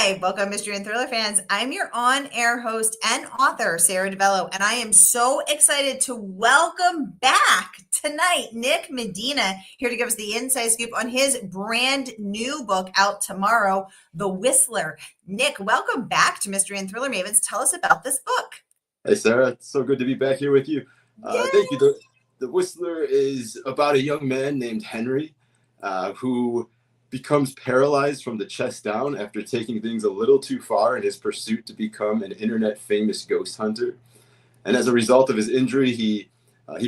Hi, welcome, Mystery and Thriller fans. I'm your on-air host and author, Sara DiVello, and I am so excited to welcome back tonight Nick Medina, here to give us the inside scoop on his brand new book out tomorrow, The Whistler. Nick, welcome back to Mystery and Thriller Mavens. Tell us about this book. Hey, Sarah. It's so good to be back here with you. Thank you. The Whistler is about a young man named Henry who becomes paralyzed from the chest down after taking things a little too far in his pursuit to become an internet famous ghost hunter. And as a result of his injury, he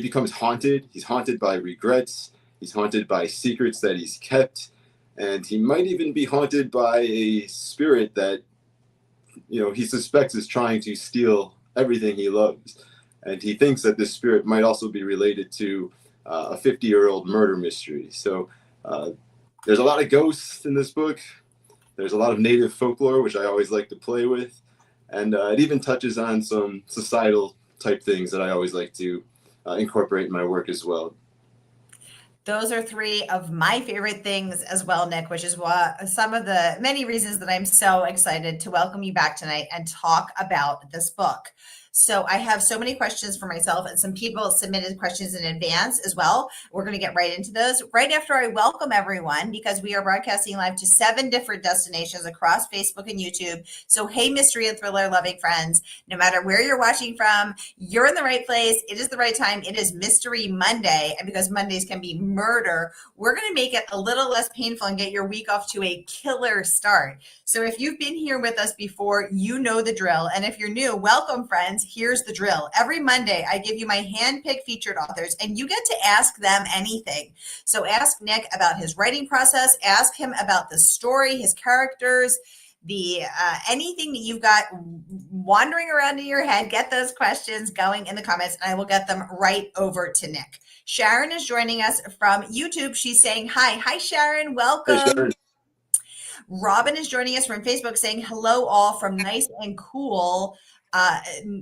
becomes haunted. He's haunted by regrets. He's haunted by secrets that he's kept. And he might even be haunted by a spirit that, he suspects is trying to steal everything he loves. And he thinks that this spirit might also be related to a 50-year-old murder mystery. So there's a lot of ghosts in this book. There's a lot of native folklore, which I always like to play with. And it even touches on some societal type things that I always like to incorporate in my work as well. Those are three of my favorite things as well, Nick, which is some of the many reasons that I'm so excited to welcome you back tonight and talk about this book. So I have so many questions for myself, and some people submitted questions in advance as well. We're going to get right into those right after I welcome everyone, because we are broadcasting live to 7 different destinations across Facebook and YouTube. So, hey, mystery and thriller loving friends, no matter where you're watching from, you're in the right place. It is the right time. It is Mystery Monday. And because Mondays can be murder, we're going to make it a little less painful and get your week off to a killer start. So if you've been here with us before, you know the drill. And if you're new, welcome, friends. Here's the drill. Every Monday, I give you my hand-picked featured authors, and you get to ask them anything. So ask Nick about his writing process. Ask him about the story, his characters, anything that you've got wandering around in your head. Get those questions going in the comments, and I will get them right over to Nick. Sharon is joining us from YouTube. She's saying hi. Hi, Sharon. Welcome. Hey, Sharon. Robin is joining us from Facebook, saying hello all from nice and cool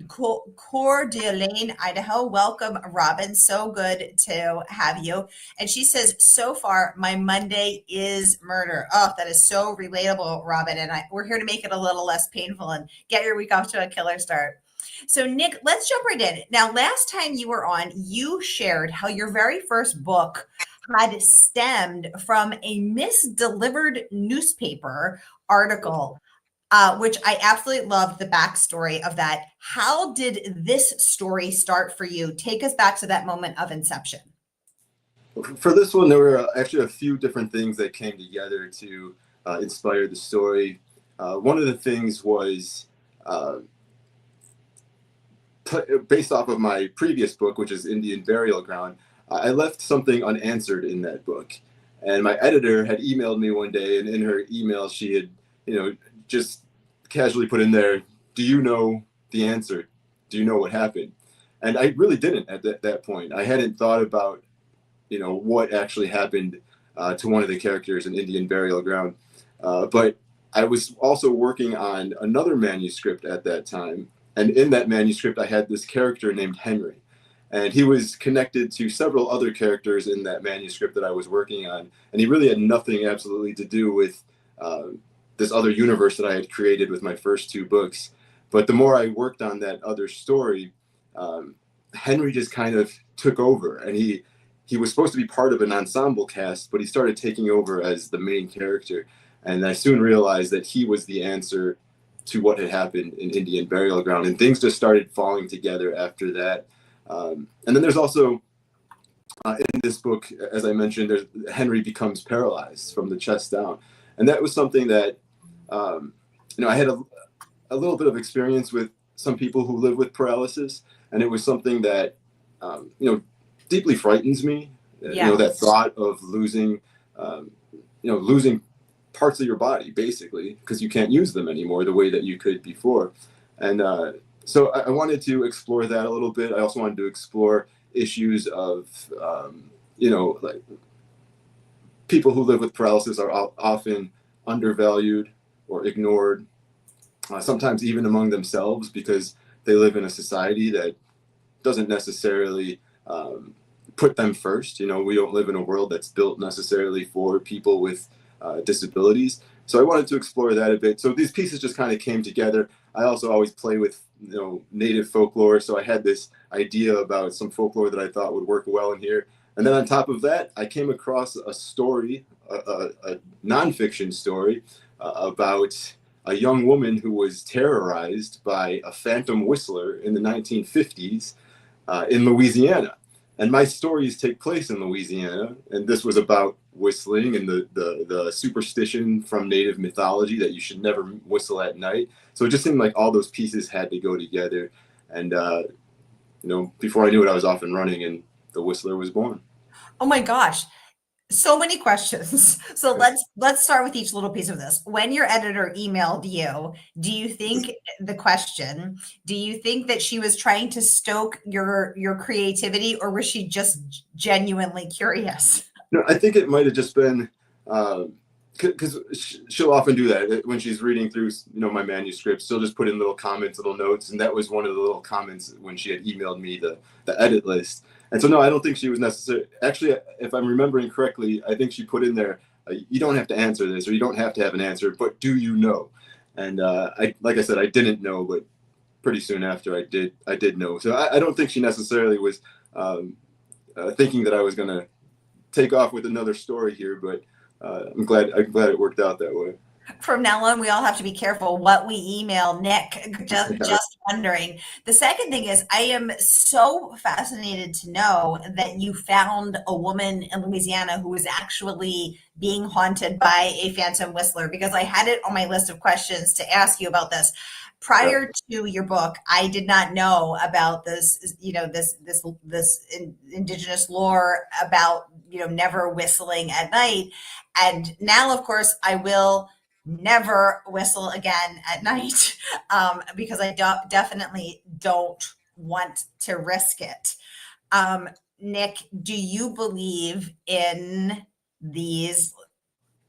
Coeur d'Alene, Idaho. Welcome, Robin. So good to have you. And she says, so far, my Monday is murder. Oh, that is so relatable, Robin. And we're here to make it a little less painful and get your week off to a killer start. So, Nick, let's jump right in. Now, last time you were on, you shared how your very first book had stemmed from a misdelivered newspaper article, which I absolutely loved the backstory of that. How did this story start for you? Take us back to that moment of inception. For this one, there were actually a few different things that came together to inspire the story. One of the things was based off of my previous book, which is Indian Burial Ground. I left something unanswered in that book. And my editor had emailed me one day, and in her email, she had, just casually put in there, do you know the answer? Do you know what happened? And I really didn't at that point. I hadn't thought about, what actually happened to one of the characters in Indian Burial Ground. But I was also working on another manuscript at that time. And in that manuscript, I had this character named Henry. And he was connected to several other characters in that manuscript that I was working on. And he really had nothing absolutely to do with this other universe that I had created with my first 2 books. But the more I worked on that other story, Henry just kind of took over. And he was supposed to be part of an ensemble cast, but he started taking over as the main character. And I soon realized that he was the answer to what had happened in Indian Burial Ground. And things just started falling together after that. And then there's also, in this book, as I mentioned, Henry becomes paralyzed from the chest down. And that was something that, I had a little bit of experience with some people who live with paralysis. And it was something that, deeply frightens me. Yeah. That thought of losing parts of your body, basically, because you can't use them anymore the way that you could before. And so I wanted to explore that a little bit. I also wanted to explore issues of, like people who live with paralysis are often undervalued or ignored, sometimes even among themselves, because they live in a society that doesn't necessarily put them first. We don't live in a world that's built necessarily for people with disabilities. So I wanted to explore that a bit. So these pieces just kind of came together. I also always play with native folklore, so I had this idea about some folklore that I thought would work well in here. And then on top of that, I came across a story, a nonfiction story about a young woman who was terrorized by a phantom whistler in the 1950s in Louisiana. And my stories take place in Louisiana, and this was about whistling and the superstition from native mythology that you should never whistle at night. So it just seemed like all those pieces had to go together. And before I knew it, I was off and running, and the Whistler was born. Oh my gosh. So many questions. So let's start with each little piece of this. When your editor emailed you, do you think that she was trying to stoke your creativity, or was she just genuinely curious? No, I think it might have just been because she'll often do that when she's reading through my manuscripts. She'll just put in little comments, little notes, and that was one of the little comments when she had emailed me the edit list. And so, no, I don't think she was necessary. Actually, if I'm remembering correctly, I think she put in there, you don't have to answer this, or you don't have to have an answer, but do you know? And like I said, I didn't know, but pretty soon after I did know. So I don't think she necessarily was thinking that I was going to take off with another story here, but I'm glad it worked out that way. From now on, we all have to be careful what we email Nick. Just wondering. The second thing is, I am so fascinated to know that you found a woman in Louisiana who was actually being haunted by a phantom whistler, because I had it on my list of questions to ask you about this. Prior to your book, I did not know about this, this indigenous lore about, never whistling at night. And now, of course, I will never whistle again at night because I definitely don't want to risk it. Nick, do you believe in these?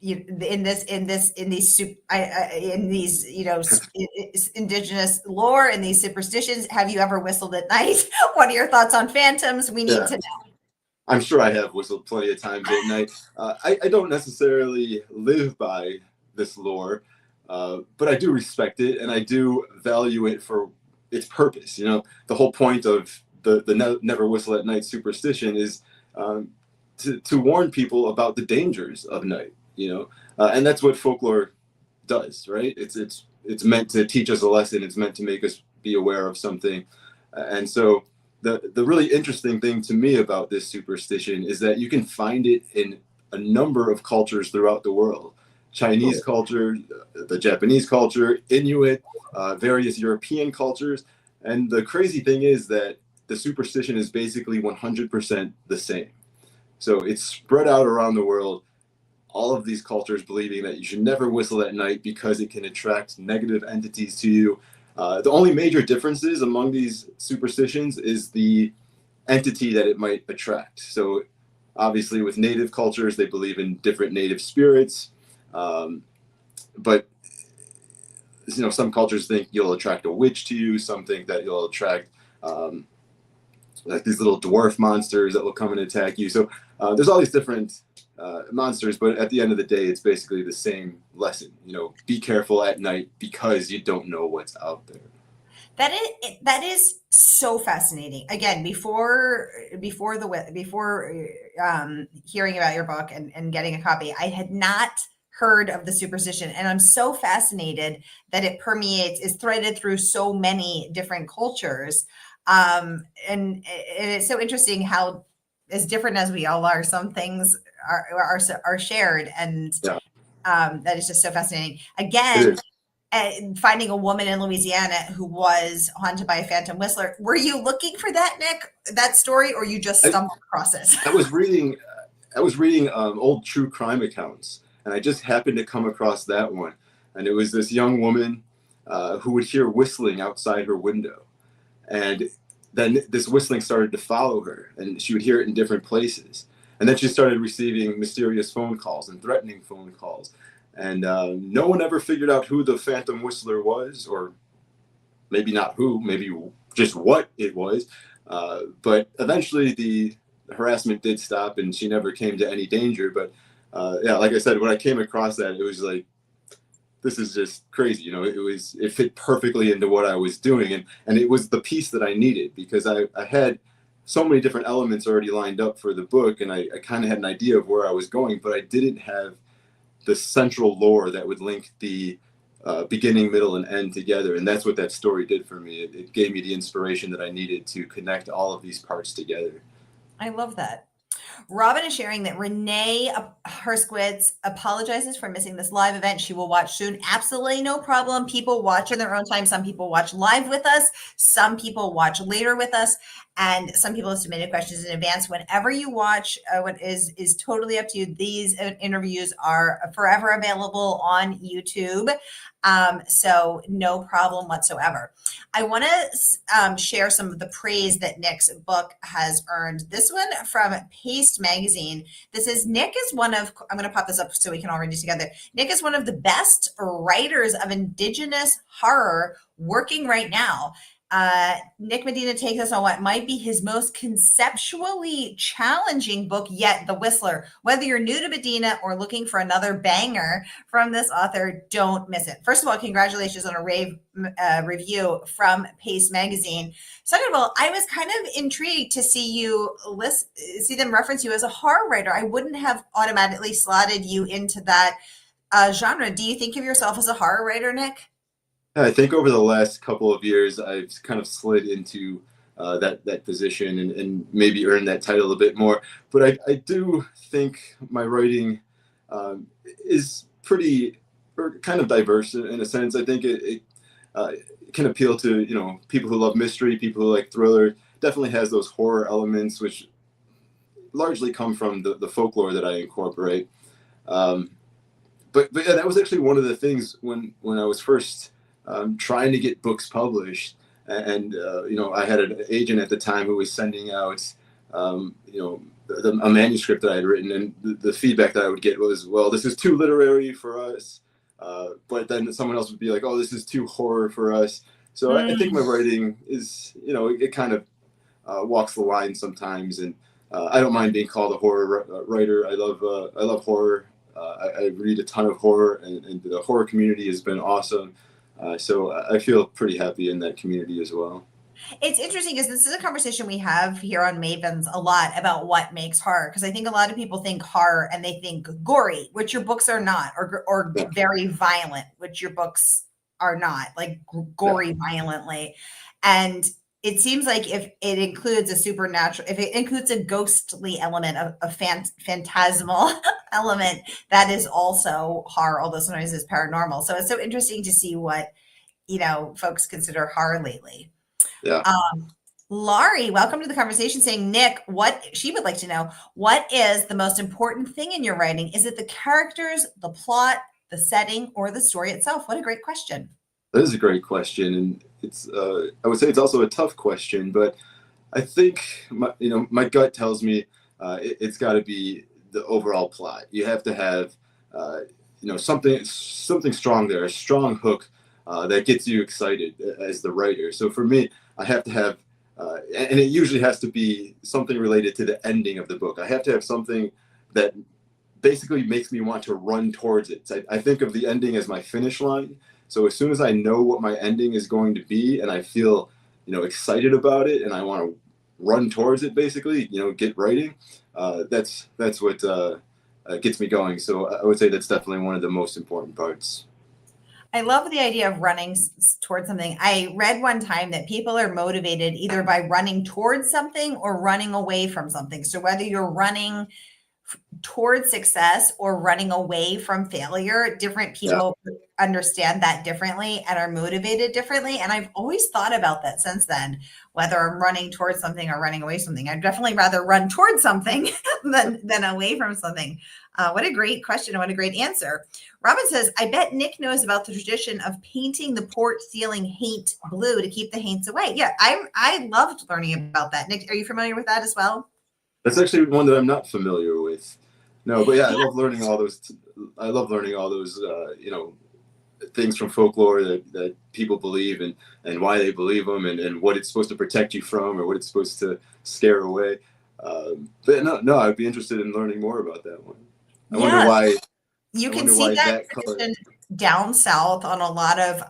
In these indigenous lore and these superstitions? Have you ever whistled at night? What are your thoughts on phantoms? We need to know. I'm sure I have whistled plenty of times at night. I don't necessarily live by this lore, but I do respect it, and I do value it for its purpose. The whole point of the never whistle at night superstition is to warn people about the dangers of night. And that's what folklore does, right? It's meant to teach us a lesson. It's meant to make us be aware of something. And so the really interesting thing to me about this superstition is that you can find it in a number of cultures throughout the world. Chinese culture, the Japanese culture, Inuit, various European cultures. And the crazy thing is that the superstition is basically 100% the same. So it's spread out around the world. All of these cultures believing that you should never whistle at night because it can attract negative entities to you. The only major differences among these superstitions is the entity that it might attract. So obviously with native cultures, they believe in different native spirits. But some cultures think you'll attract a witch to you. Some think that you'll attract like these little dwarf monsters that will come and attack you. So there's all these different monsters, but at the end of the day, it's basically the same lesson. Be careful at night because you don't know what's out there. That is so fascinating. Again, before hearing about your book and getting a copy, I had not heard of the superstition, and I'm so fascinated that it is threaded through so many different cultures. And it's so interesting how, as different as we all are, some things are shared, and that is just so fascinating. Again, finding a woman in Louisiana who was haunted by a phantom whistler. Were you looking for that, Nick, that story, or you just stumbled across it? I was reading old true crime accounts, and I just happened to come across that one. And it was this young woman who would hear whistling outside her window. And then this whistling started to follow her, and she would hear it in different places. And then she started receiving mysterious phone calls and threatening phone calls. And no one ever figured out who the phantom whistler was, or maybe not who, maybe just what it was. But eventually the harassment did stop, and she never came to any danger. But like I said, when I came across that, it was like this is just crazy. It fit perfectly into what I was doing. And it was the piece that I needed, because I had so many different elements already lined up for the book. And I kind of had an idea of where I was going, but I didn't have the central lore that would link the beginning, middle, and end together. And that's what that story did for me. It gave me the inspiration that I needed to connect all of these parts together. I love that. Robin is sharing that Renee Herskowitz apologizes for missing this live event. She will watch soon. Absolutely no problem. People watch in their own time. Some people watch live with us. Some people watch later with us. And some people have submitted questions in advance. Whenever you watch, what is totally up to you. These interviews are forever available on YouTube. So no problem whatsoever. I want to share some of the praise that Nick's book has earned. This one from Paste Magazine. This is Nick is one of, I'm going to pop this up so we can all read it together. Nick is one of the best writers of Indigenous horror working right now. Nick Medina takes us on what might be his most conceptually challenging book yet, The Whistler. Whether you're new to Medina or looking for another banger from this author, don't miss it. First of all, congratulations on a rave review from Pace Magazine. Second of all, I was kind of intrigued to see them reference you as a horror writer. I wouldn't have automatically slotted you into that genre. Do you think of yourself as a horror writer, Nick? I think over the last couple of years, I've kind of slid into that position and maybe earned that title a bit more. But I do think my writing is pretty, or kind of diverse in a sense. I think it can appeal to people who love mystery, people who like thriller. Definitely has those horror elements, which largely come from the folklore that I incorporate. But yeah, that was actually one of the things when I was first trying to get books published, and I had an agent at the time who was sending out a manuscript that I had written, and the feedback that I would get was, well, this is too literary for us, but then someone else would be like, oh, this is too horror for us. So I think my writing is, it kind of walks the line sometimes, and I don't mind being called a horror writer. I love horror. I read a ton of horror, and the horror community has been awesome. So I feel pretty happy in that community as well. It's interesting because this is a conversation we have here on Mavens a lot about what makes horror. Because I think a lot of people think horror and they think gory, which your books are not, or very violent, which your books are not, like gory violently. And it seems like if it includes a supernatural, if it includes a ghostly element, a phantasmal element, that is also horror, although sometimes it's paranormal. So it's so interesting to see what, folks consider horror lately. Yeah. Laurie, welcome to the conversation, saying, Nick, what she would like to know, what is the most important thing in your writing? Is it the characters, the plot, the setting, or the story itself? What a great question. That is a great question. And it's, I would say it's also a tough question, but I think my gut tells me it's got to be the overall plot. You have to have, something strong there, a strong hook that gets you excited as the writer. So for me, I have to have, and it usually has to be something related to the ending of the book. I have to have something that basically makes me want to run towards it. I think of the ending as my finish line. So as soon as I know what my ending is going to be, and I feel, excited about it, and I want to run towards it, basically, get writing, that's what gets me going. So I would say that's definitely one of the most important parts. I love the idea of running towards something. I read one time that people are motivated either by running towards something or running away from something. So whether you're running towards success or running away from failure, different people understand that differently and are motivated differently. And I've always thought about that since then, whether I'm running towards something or running away from something. I'd definitely rather run towards something than away from something. What a great question. What a great answer. Robin says, I bet Nick knows about the tradition of painting the port ceiling haint blue to keep the haints away. Yeah, I loved learning about that. Nick, are you familiar with that as well? That's actually one that I'm not familiar with. No, but yeah, I love learning all those. I love learning all those, things from folklore that people believe and why they believe them and what it's supposed to protect you from or what it's supposed to scare away. But no, I'd be interested in learning more about that one. I wonder why. You can see that tradition down south on a lot of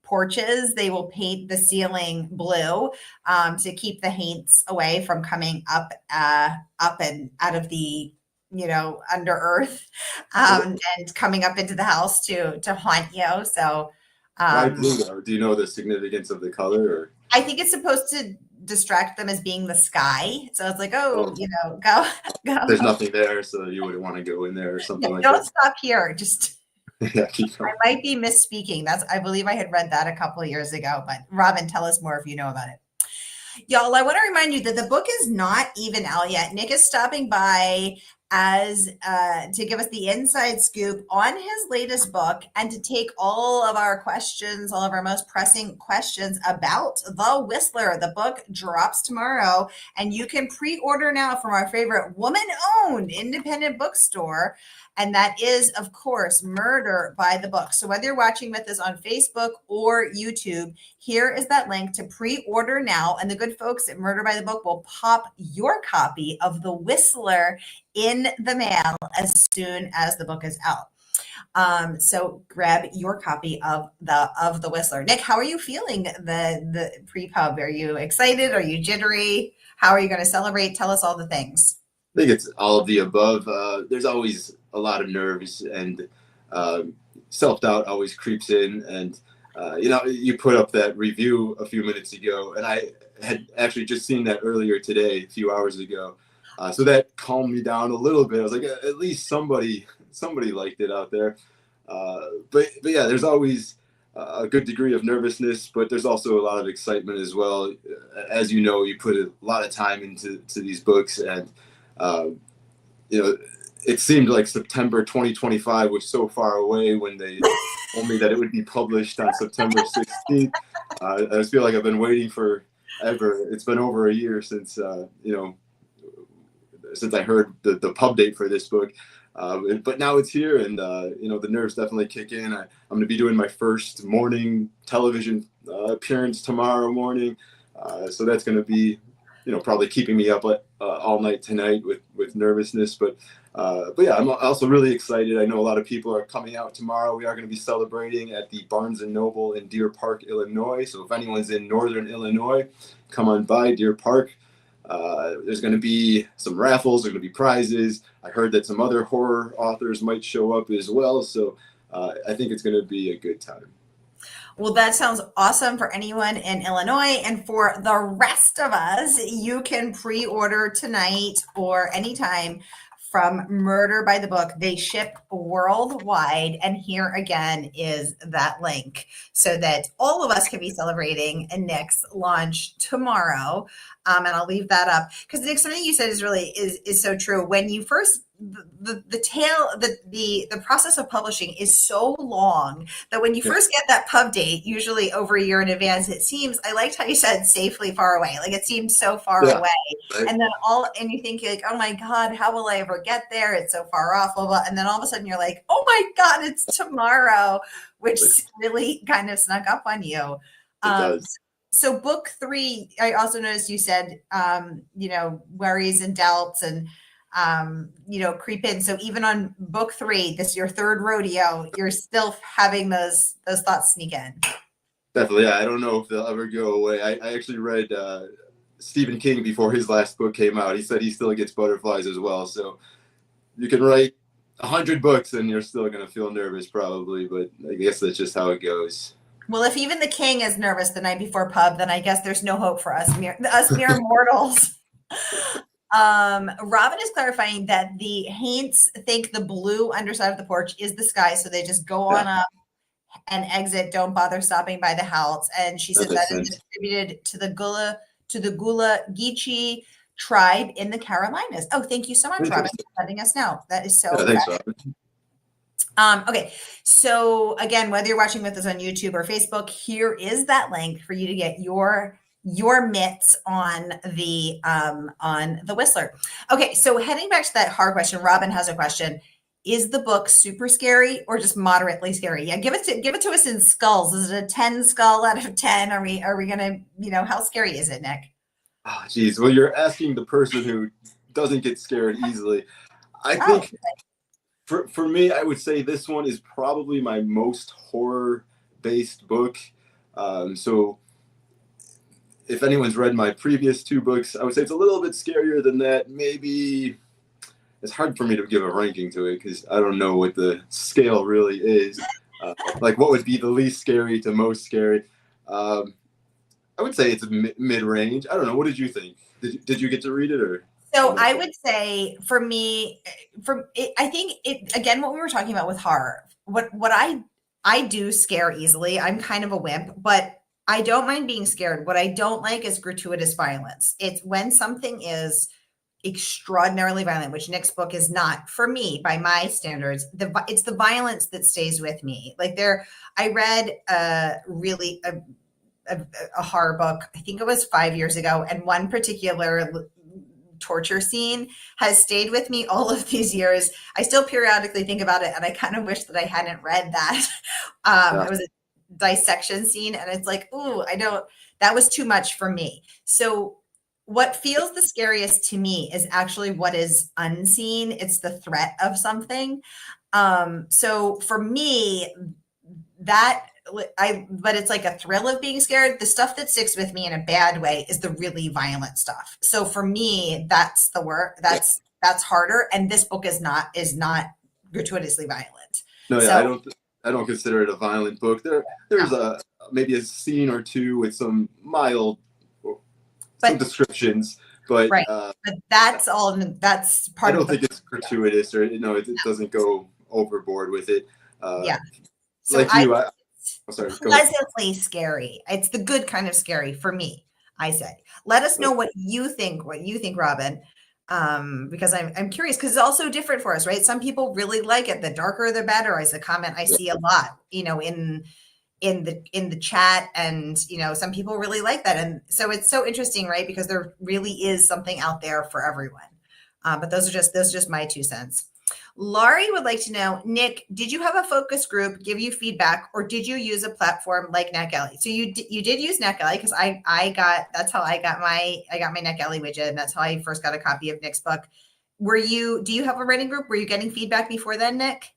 porches, they will paint the ceiling blue to keep the haints away from coming up and out of the under earth and coming up into the house to haunt you. So Why blue though? Do you know the significance of the color? Or? I think it's supposed to distract them as being the sky. So it's like, oh, go. There's nothing there, so you wouldn't want to go in there or something like don't that. stop here. Just Yeah, keep going. I might be misspeaking. I believe I had read that a couple of years ago, but Robin, tell us more if you know about it. Y'all, I want to remind you that the book is not even out yet. Nick is stopping by as to give us the inside scoop on his latest book and to take all of our questions, all of our most pressing questions about The Whistler. The book drops tomorrow, and you can pre-order now from our favorite woman-owned independent bookstore. And that is, of course, Murder by the Book. So whether you're watching with us on Facebook or YouTube, here is that link to pre-order now. And the good folks at Murder by the Book will pop your copy of The Whistler in the mail as soon as the book is out. So grab your copy of the Whistler. Nick, how are you feeling the pre-pub? Are you excited? Are you jittery? How are you going to celebrate? Tell us all the things. I think it's all of the above. There's always a lot of nerves, and self-doubt always creeps in. And you put up that review a few minutes ago, and I had actually just seen that earlier today, a few hours ago. So that calmed me down a little bit. I was like, at least somebody liked it out there. But yeah, there's always a good degree of nervousness, but there's also a lot of excitement as well. As you know, you put a lot of time into these books, and it seemed like September 2025 was so far away when they told me that it would be published on September 16th. I just feel like I've been waiting forever. It's been over a year since since I heard the pub date for this book. But now it's here, and the nerves definitely kick in. I'm going to be doing my first morning television appearance tomorrow morning, so that's going to be probably keeping me up all night tonight with nervousness. But yeah, I'm also really excited. I know a lot of people are coming out tomorrow. We are going to be celebrating at the Barnes & Noble in Deer Park, Illinois. So if anyone's in Northern Illinois, come on by Deer Park. There's going to be some raffles. There's going to be prizes. I heard that some other horror authors might show up as well. So I think it's going to be a good time. Well, that sounds awesome for anyone in Illinois. And for the rest of us, you can pre-order tonight or anytime from Murder by the Book. They ship worldwide. And here again is that link so that all of us can be celebrating Nick's launch tomorrow. And I'll leave that up because Nick, something you said is so true. When you first the process of publishing is so long that when you first get that pub date, usually over a year in advance, it seems, I liked how you said safely far away. Like it seems so far away. Right. And then and you think like, oh my God, how will I ever get there? It's so far off, blah, blah. And then all of a sudden you're like, oh my God, it's tomorrow, which really kind of snuck up on you. It does. So book 3, I also noticed you said, worries and doubts and, creep in. So even on book 3, this is your third rodeo, you're still having those thoughts sneak in. Definitely. Yeah. I don't know if they'll ever go away. I actually read Stephen King before his last book came out. He said he still gets butterflies as well. So you can write 100 books and you're still going to feel nervous probably, but I guess that's just how it goes. Well, if even the king is nervous the night before pub, then I guess there's no hope for us mere mortals. Robin is clarifying that the Haints think the blue underside of the porch is the sky, so they just go on up and exit. Don't bother stopping by the Halts. And she said that is attributed to the Gula Geechee tribe in the Carolinas. Oh, thank you so much, Robin, for letting us know. That is so. Thanks, Robin. Okay, so again, whether you're watching with us on YouTube or Facebook, here is that link for you to get your mitts on the Whistler. Okay, so heading back to that hard question, Robin has a question. Is the book super scary or just moderately scary? Yeah, give it to us in skulls. Is it a 10 skull out of 10? Are we gonna, how scary is it, Nick? Oh, geez. Well, you're asking the person who doesn't get scared easily. I think For me, I would say this one is probably my most horror-based book. So if anyone's read my previous two books, I would say it's a little bit scarier than that. Maybe it's hard for me to give a ranking to it because I don't know what the scale really is. Like what would be the least scary to most scary? I would say it's mid-range. I don't know. What did you think? Did you get to read it or? So I would say for me, I think it again what we were talking about with horror. What I do scare easily. I'm kind of a wimp, but I don't mind being scared. What I don't like is gratuitous violence. It's when something is extraordinarily violent, which Nick's book is not for me by my standards. It's the violence that stays with me. Like I read a horror book. I think it was 5 years ago, and one particular torture scene has stayed with me all of these years. I still periodically think about it, and I kind of wish that I hadn't read that. It was a dissection scene, and it's like, ooh, that was too much for me. So what feels the scariest to me is actually what is unseen. It's the threat of something. So for me, but it's like a thrill of being scared. The stuff that sticks with me in a bad way is the really violent stuff. So for me, that's the work. That's harder. And this book is not gratuitously violent. No, yeah, I don't consider it a violent book. There's maybe a scene or two with some mild some descriptions, but right. But that's all. That's part. I don't think it's gratuitous or it doesn't go overboard with it. Yeah. So like you, I'm sorry. Pleasantly scary. It's the good kind of scary for me. I say. Let us know what you think. What you think, Robin? Because I'm curious because it's also different for us, right? Some people really like it. The darker, the better. Is a comment I see a lot. In the chat, and some people really like that, and so it's so interesting, right? Because there really is something out there for everyone. But those are just my 2 cents. Laurie would like to know, Nick, did you have a focus group give you feedback, or did you use a platform like NetGalley? So you did use NetGalley because that's how I got my NetGalley widget, and that's how I first got a copy of Nick's book. Do you have a writing group? Were you getting feedback before then, Nick?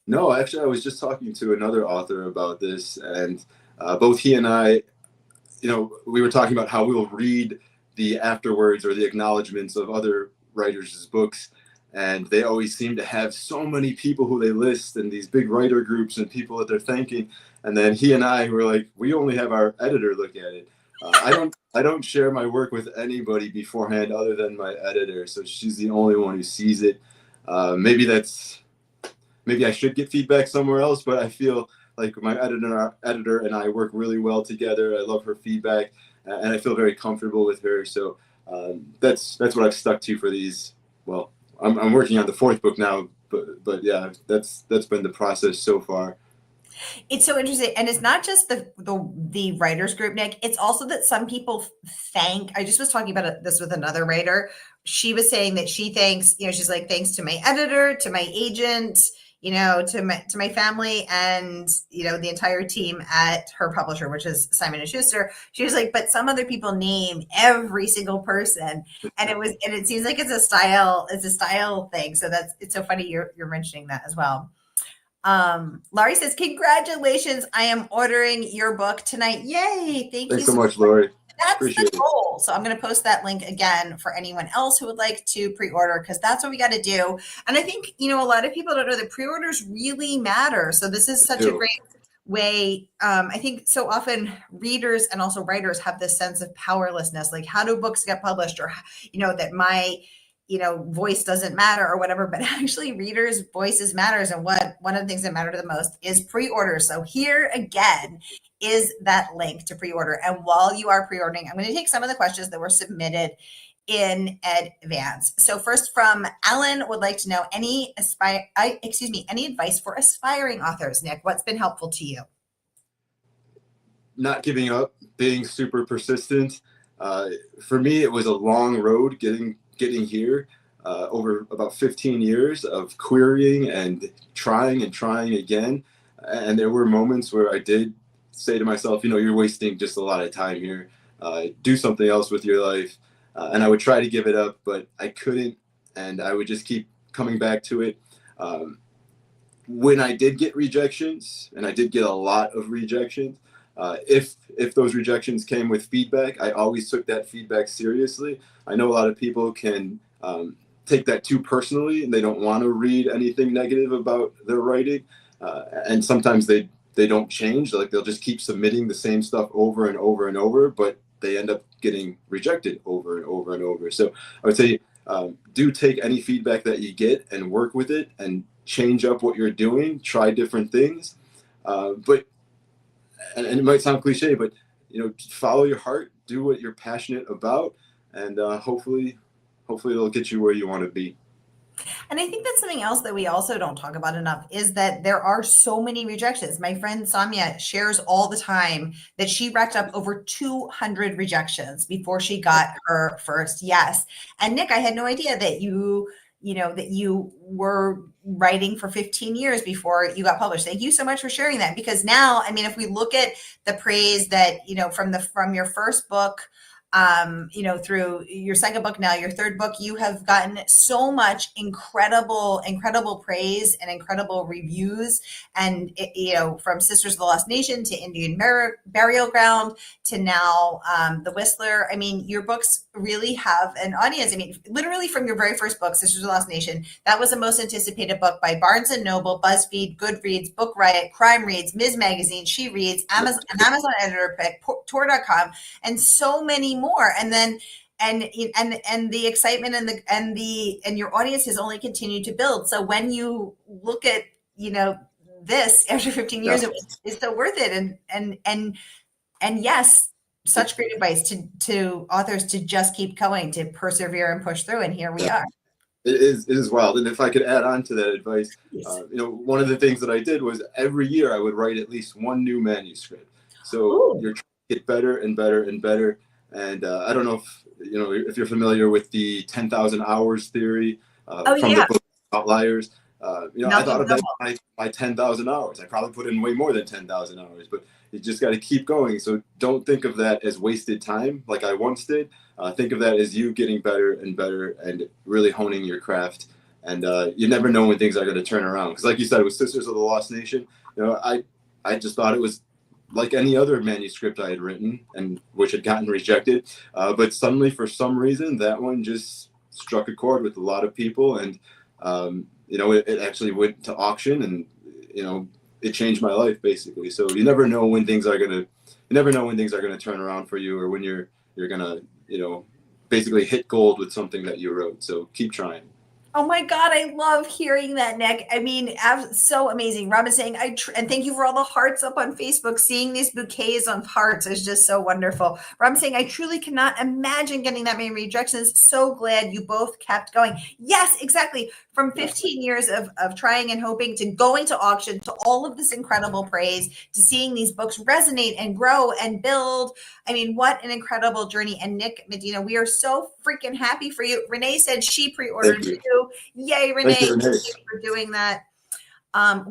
No, actually, I was just talking to another author about this, and both he and I, we were talking about how we'll read the afterwords or the acknowledgments of other writers' books, and they always seem to have so many people who they list and these big writer groups and people that they're thanking. And then he and I were like, we only have our editor look at it. I don't share my work with anybody beforehand other than my editor, so she's the only one who sees it. Maybe I should get feedback somewhere else, but I feel like my editor and I work really well together. I love her feedback, and I feel very comfortable with her. So that's what I've stuck to for these. Well, I'm working on the 4th book now, but yeah, that's been the process so far. It's so interesting, and it's not just the writers group, Nick. It's also that some people thank. I just was talking about this with another writer. She was saying that she thanks. She's like, thanks to my editor, to my agent, to my family, and the entire team at her publisher, which is Simon & Schuster. She was like, but some other people name every single person, and it seems like it's a style thing. So it's so funny you're mentioning that as well. Laurie says, congratulations, I am ordering your book tonight. Yay. Thanks you so much, Laurie. That's the goal. So I'm going to post that link again for anyone else who would like to pre-order, because that's what we got to do. And I think, a lot of people don't know that pre-orders really matter. So this is such a great way. I think so often readers and also writers have this sense of powerlessness. Like, how do books get published? Or, that my voice doesn't matter or whatever, but actually readers' voices matters. And one of the things that matter the most is pre-order. So here again is that link to pre-order. And while you are pre-ordering, I'm going to take some of the questions that were submitted in advance. So first, from Alan, would like to know any advice for aspiring authors. Nick, what's been helpful to you? Not giving up, being super persistent. For me, it was a long road getting here, over about 15 years of querying and trying again. And there were moments where I did say to myself, you're wasting just a lot of time here. Do something else with your life. And I would try to give it up, but I couldn't. And I would just keep coming back to it. when I did get rejections, and I did get a lot of rejections, if those rejections came with feedback, I always took that feedback seriously. I know a lot of people can take that too personally, and they don't want to read anything negative about their writing. And sometimes they don't change. Like they'll just keep submitting the same stuff over and over and over, but they end up getting rejected over and over and over. So I would say do take any feedback that you get and work with it and change up what you're doing. Try different things. But and it might sound cliche, but follow your heart, do what you're passionate about, and hopefully it'll get you where you want to be. And I think that's something else that we also don't talk about enough is that there are so many rejections. My friend Samia shares all the time that she racked up over 200 rejections before she got her first yes. And Nick, I had no idea that that you were writing for 15 years before you got published. Thank you so much for sharing that, because now, I mean, if we look at the praise that, from your first book, through your second book, now your third book, you have gotten so much incredible praise and incredible reviews. And, from Sisters of the Lost Nation to Indian Burial Ground to now The Whistler. I mean, your books really have an audience. I mean, literally from your very first book, Sisters of the Lost Nation, that was the most anticipated book by Barnes & Noble, BuzzFeed, Goodreads, Book Riot, Crime Reads, Ms. Magazine, She Reads, an Amazon editor pick, Tor.com, and so many more. And then and the excitement and your audience has only continued to build. So when you look at this after 15 years, it's so worth it. And yes, such great advice to authors to just keep going, to persevere and push through. And here we are. It is wild. And if I could add on to that advice, one of the things that I did was every year I would write at least one new manuscript. So you're trying to get better and better and better. And I don't know if you're familiar with the 10,000 hours theory from the book Outliers. I thought of that my 10,000 hours. I probably put in way more than 10,000 hours, but you just got to keep going. So don't think of that as wasted time like I once did. Think of that as you getting better and better and really honing your craft. And you never know when things are going to turn around. Because like you said, with Sisters of the Lost Nation, I just thought it was like any other manuscript I had written and which had gotten rejected. But suddenly, for some reason, that one just struck a chord with a lot of people. And, it actually went to auction and, it changed my life basically. So you never know when things are going to turn around for you, or when you're going to, basically hit gold with something that you wrote. So keep trying. Oh my God, I love hearing that, Nick. I mean, so amazing. Robin's saying, and thank you for all the hearts up on Facebook. Seeing these bouquets of hearts is just so wonderful. Robin's saying, I truly cannot imagine getting that many rejections. So glad you both kept going. Yes, exactly. From 15 years of trying and hoping to going to auction to all of this incredible praise to seeing these books resonate and grow and build. I mean, what an incredible journey. And Nick, Medina, we are so freaking happy for you. Renee said she pre-ordered too. Yay, Renee. Thank you for doing that.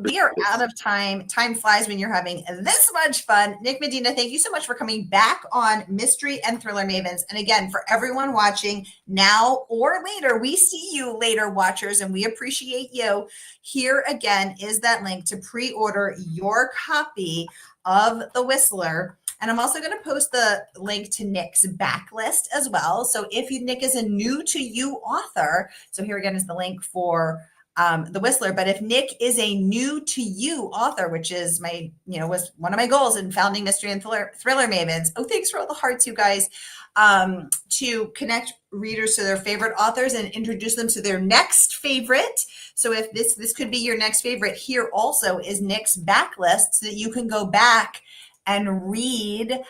We are out of time. Time flies when you're having this much fun. Nick, Medina, thank you so much for coming back on Mystery and Thriller Mavens. And again, for everyone watching now or later, we see you later, watchers, and we appreciate you. Here again is that link to pre-order your copy of The Whistler. And I'm also going to post the link to Nick's backlist as well. So if Nick is a new to you author, so here again is the link for The Whistler. But if Nick is a new to you author, which is was one of my goals in founding Mystery and Thriller Mavens. Oh, thanks for all the hearts, you guys. To connect readers to their favorite authors and introduce them to their next favorite. So if this could be your next favorite, here also is Nick's backlist so that you can go back and read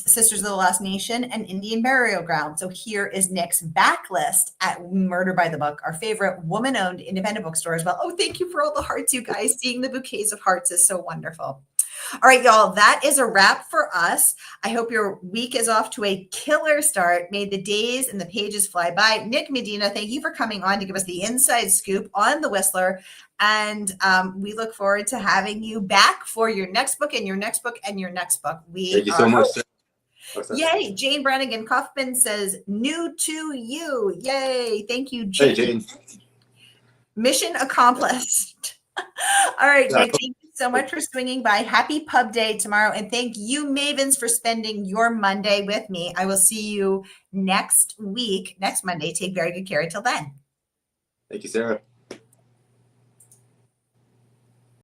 Sisters of the Lost Nation and Indian Burial Ground. So here is Nick's backlist at Murder by the Book, our favorite woman-owned independent bookstore as well. Oh, thank you for all the hearts, you guys. Seeing the bouquets of hearts is so wonderful. All right, y'all, that is a wrap for us. I hope your week is off to a killer start. May the days and the pages fly by. Nick, Medina, thank you for coming on to give us the inside scoop on The Whistler. And we look forward to having you back for your next book and your next book and your next book. Thank you so much. Yay. Jane Brannigan Kaufman says, new to you. Yay. Thank you, Jane. Hey, Jane. Mission accomplished. All right, Yeah. Nick, thank you so much for swinging by. Happy pub day tomorrow. And thank you, Mavens, for spending your Monday with me. I will see you next week, next Monday. Take very good care until then. Thank you, Sarah.